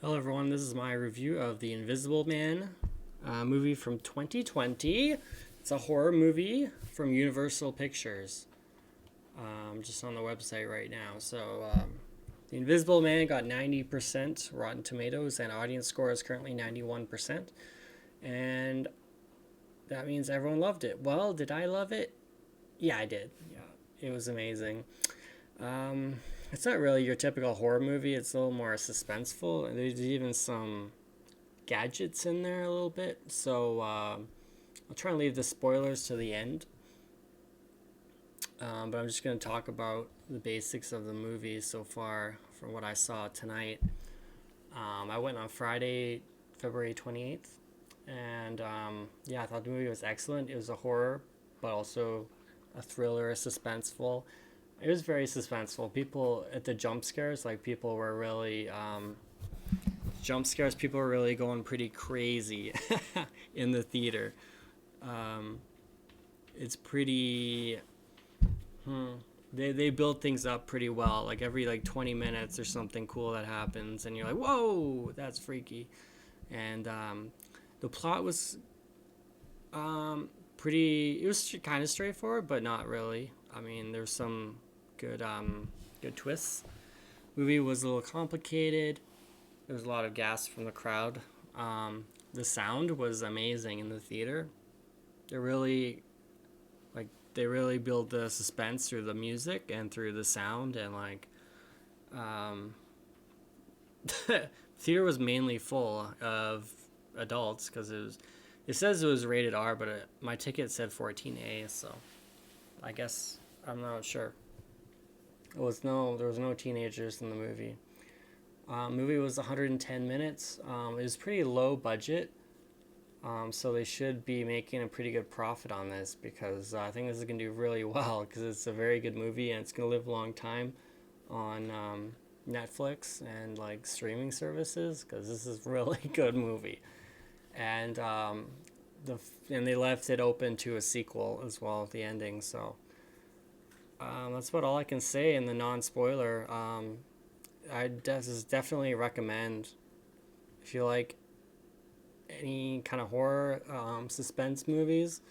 Hello everyone, this is my review of The Invisible Man, movie from 2020. It's a horror movie from Universal Pictures. Just on the website right now. The Invisible Man got 90% Rotten Tomatoes, and audience score is currently 91%. And that means everyone loved it. Well, did I love it? Yeah, I did. Yeah, it was amazing. It's not really your typical horror movie. It's a little more suspenseful. There's even some gadgets in there a little bit. I'll try and leave the spoilers to the end. But I'm just going to talk about the basics of the movie so far from what I saw tonight. I went on Friday, February 28th. And I thought the movie was excellent. It was a horror, but also a thriller, suspenseful. It was very suspenseful. People at the jump scares, people were really People were really going pretty crazy in the theater. It's pretty. They build things up pretty well. Like every 20 minutes, there's something cool that happens, and you're like, "Whoa, that's freaky." And the plot was pretty. It was kind of straightforward, but not really. I mean, there's some good twists. Movie was a little complicated. There was a lot of gas from the crowd. The sound was amazing in the theater. They really they really build the suspense through the music and through the sound, and theater was mainly full of adults because it says it was rated R, but my ticket said 14A, so I guess I'm not sure. There was no teenagers in the movie. Movie was 110 minutes. It was pretty low budget, so they should be making a pretty good profit on this because I think this is gonna do really well because it's a very good movie and it's gonna live a long time on Netflix and streaming services because this is a really good movie, and and they left it open to a sequel as well at the ending. So that's about all I can say in the non-spoiler. I definitely recommend if you like any kind of horror, suspense movies,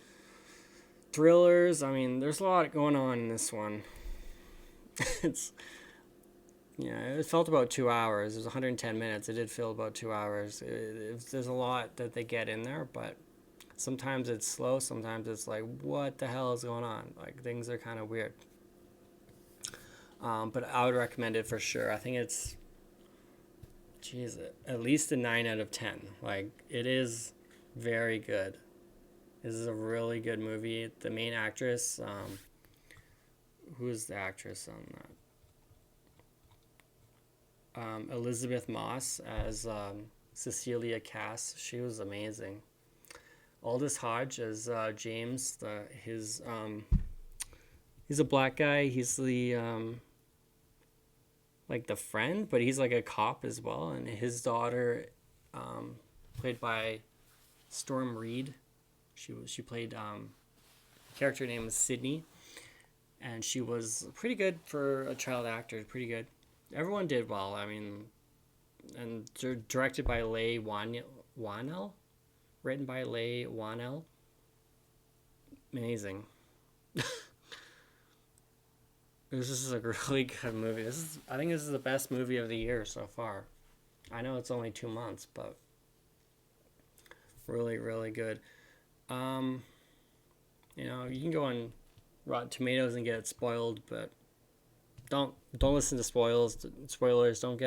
thrillers. I mean, there's a lot going on in this one. it's it felt about 2 hours. It was 110 minutes. It did feel about 2 hours. There's a lot that they get in there, but sometimes it's slow. Sometimes it's like, what the hell is going on? Things are kind of weird. But I would recommend it for sure. I think it's, at least a 9 out of 10. It is very good. This is a really good movie. The main actress, who is the actress on that? Elizabeth Moss as Cecilia Cass. She was amazing. Aldous Hodge as James. He's a black guy. He's the the friend, but he's a cop as well. And his daughter, played by Storm Reed, she played character name was Sydney, and she was pretty good for a child actor. Pretty good. Everyone did well. I mean, and directed by Leigh Whannell, written by Leigh Whannell. Amazing. This is a really good movie. I think this is the best movie of the year so far. I know it's only 2 months, but really, really good. You can go on Rotten Tomatoes and get it spoiled, but don't listen to spoilers. Don't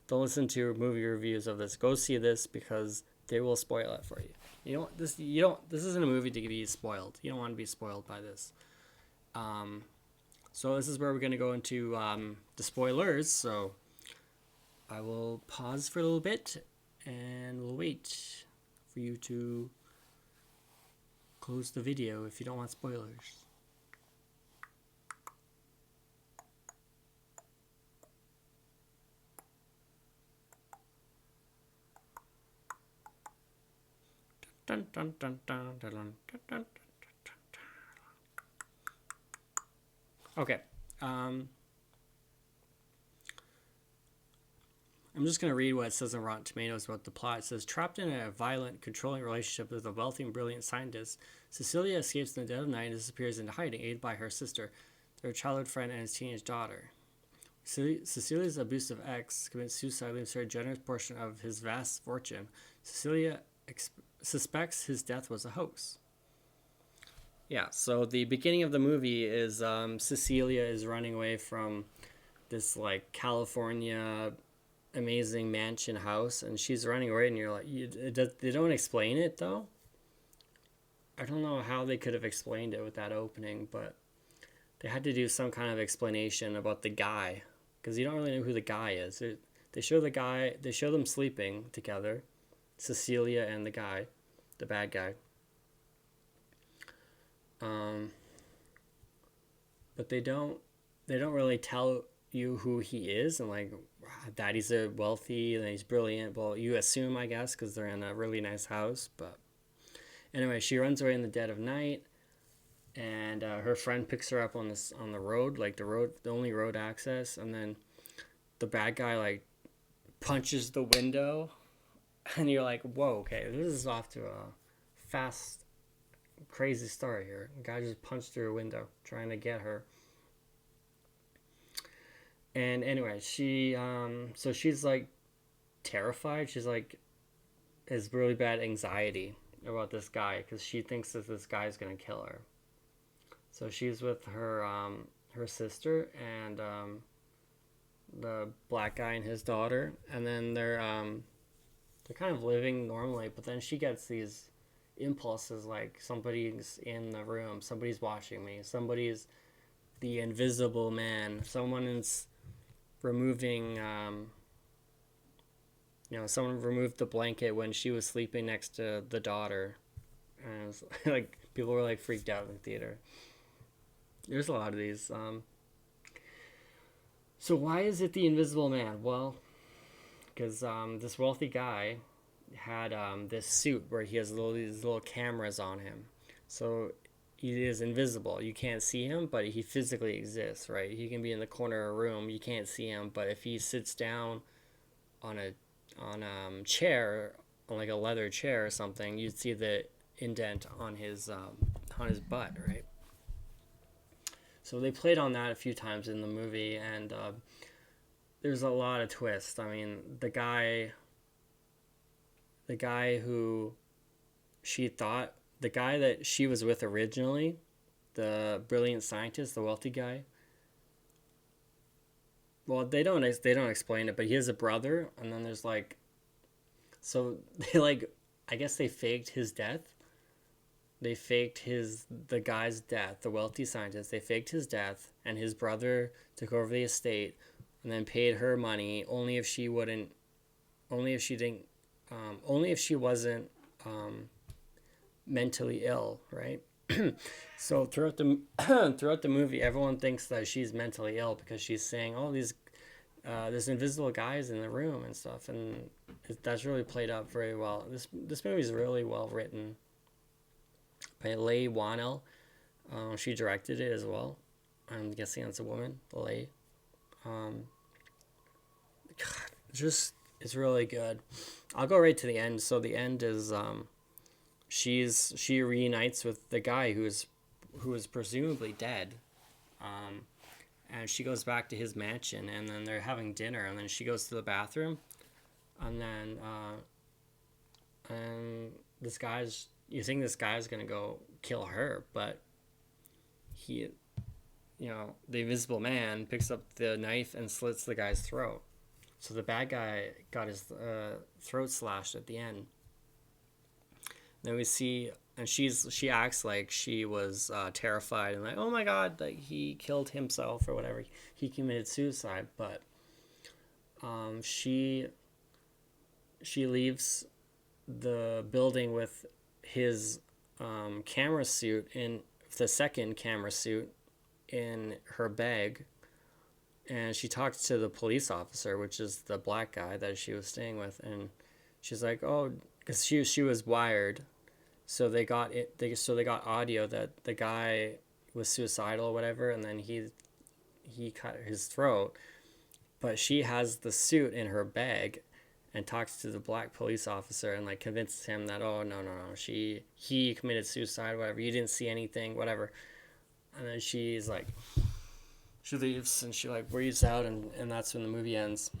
listen to movie reviews of this. Go see this because they will spoil it for you. This isn't a movie to be spoiled. You don't want to be spoiled by this. So this is where we're going to go into the spoilers. So I will pause for a little bit and we'll wait for you to close the video if you don't want spoilers. Dun, dun, dun, dun, dun, dun, dun, dun. Okay. I'm just going to read what it says on Rotten Tomatoes about the plot. It says, trapped in a violent, controlling relationship with a wealthy and brilliant scientist, Cecilia escapes in the dead of night and disappears into hiding, aided by her sister, their childhood friend, and his teenage daughter. Cecilia's abusive ex commits suicide, leaving her a generous portion of his vast fortune. Cecilia suspects his death was a hoax. Yeah, so the beginning of the movie is Cecilia is running away from this like California amazing mansion house, and she's running away, and you're like, they don't explain it though. I don't know how they could have explained it with that opening, but they had to do some kind of explanation about the guy, because you don't really know who the guy is. They show the guy, they show them sleeping together, Cecilia and the guy, the bad guy. But they don't really tell you who he is, and like that he's a wealthy and he's brilliant. Well, you assume, I guess, because they're in a really nice house. But anyway, she runs away in the dead of night, and her friend picks her up on the road, like the only road access, and then the bad guy like punches the window, and you're like, whoa, okay, this is off to a fast, crazy start here. The guy just punched through a window trying to get her. And anyway, so she's like terrified. She's like has really bad anxiety about this guy because she thinks that this guy's gonna kill her. So she's with her sister and the black guy and his daughter, and then they're kind of living normally. But then she gets these impulses like somebody's in the room, somebody's watching me, somebody's the invisible man, someone is removing someone removed the blanket when she was sleeping next to the daughter, and it was like people were like freaked out in the theater. There's a lot of these. So why is it the Invisible Man? Well, because this wealthy guy had this suit where he has these little cameras on him, so he is invisible. You can't see him, but he physically exists, right? He can be in the corner of a room. You can't see him, but if he sits down on a chair, on like a leather chair or something, you'd see the indent on his butt, right? So they played on that a few times in the movie, and there's a lot of twists. I mean, the guy who she thought, the guy that she was with originally, the brilliant scientist, the wealthy guy. Well, they don't explain it, but he has a brother, and then there's like, so they like, I guess they faked his death. They faked the guy's death, the wealthy scientist. They faked his death, and his brother took over the estate, and then paid her money only if she wasn't mentally ill, right? So throughout the movie, everyone thinks that she's mentally ill because she's saying, "Oh, this invisible guy is in the room" and stuff, and that's really played out very well. This movie is really well written by Leigh Whannell. She directed it as well. I'm guessing it's a woman, Leigh. It's really good. I'll go right to the end. So the end is she reunites with the guy who is presumably dead, and she goes back to his mansion, and then they're having dinner, and then she goes to the bathroom, and then and you think this guy's gonna go kill her, but he, the Invisible Man picks up the knife and slits the guy's throat. So the bad guy got his throat slashed at the end. Then we see, and she acts like she was terrified and like, oh my god, like he killed himself or whatever. He committed suicide, but she leaves the building with his camera suit, in the second camera suit, in her bag. And she talks to the police officer, which is the black guy that she was staying with, and she's like, "Oh," because she was wired, so they got audio that the guy was suicidal or whatever, and then he cut his throat, but she has the suit in her bag and talks to the black police officer and like convinces him that, oh, no, he committed suicide, whatever, you didn't see anything, whatever. And then she's like, she leaves and she like breathes out, and that's when the movie ends.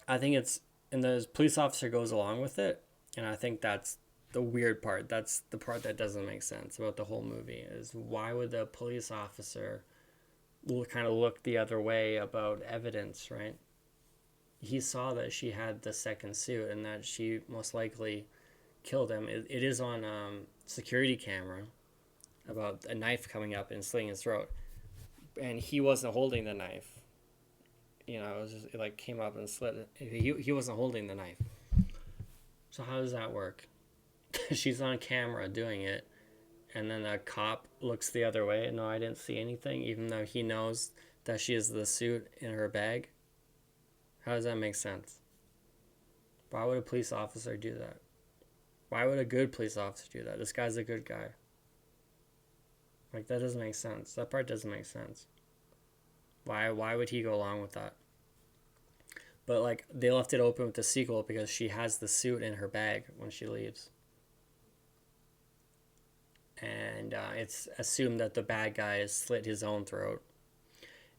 I think it's, and the police officer goes along with it, and I think that's the weird part. That's the part that doesn't make sense about the whole movie, is why would the police officer kind of look the other way about evidence, right? He saw that she had the second suit and that she most likely killed him. It is on security camera about a knife coming up and slitting his throat, and he wasn't holding the knife. You know, it like came up and slit it. He wasn't holding the knife. So how does that work? She's on camera doing it, and then a cop looks the other way. No, I didn't see anything, even though he knows that she has the suit in her bag. How does that make sense? Why would a police officer do that? Why would a good police officer do that? This guy's a good guy. Like, that doesn't make sense. That part doesn't make sense. Why would he go along with that? But, like, they left it open with the sequel because she has the suit in her bag when she leaves. And it's assumed that the bad guy has slit his own throat.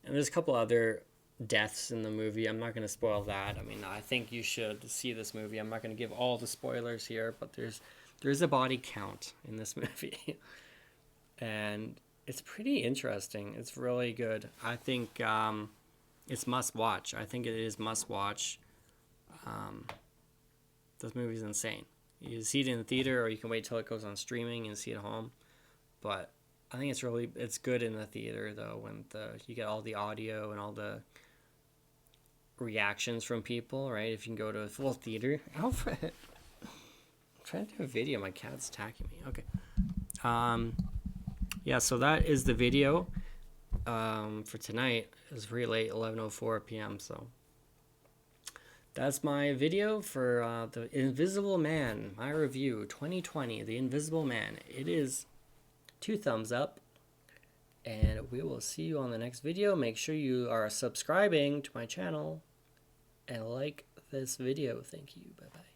And there's a couple other deaths in the movie. I'm not going to spoil that. I mean, I think you should see this movie. I'm not going to give all the spoilers here, but there's a body count in this movie. And it's pretty interesting. It's really good. I think it's must watch. I think it is must watch. This movie's insane. You see it in the theater, or you can wait till it goes on streaming and see it at home. But I think it's good in the theater though, when you get all the audio and all the reactions from people, right? If you can go to a full theater. Alfred, I'm trying to do a video. My cat's attacking me. Okay. Yeah. So that is the video. For tonight. It was pretty late, 11:04 p.m. So that's my video for The Invisible Man. My review, 2020, The Invisible Man. It is 2 thumbs up. And we will see you on the next video. Make sure you are subscribing to my channel and like this video. Thank you. Bye-bye.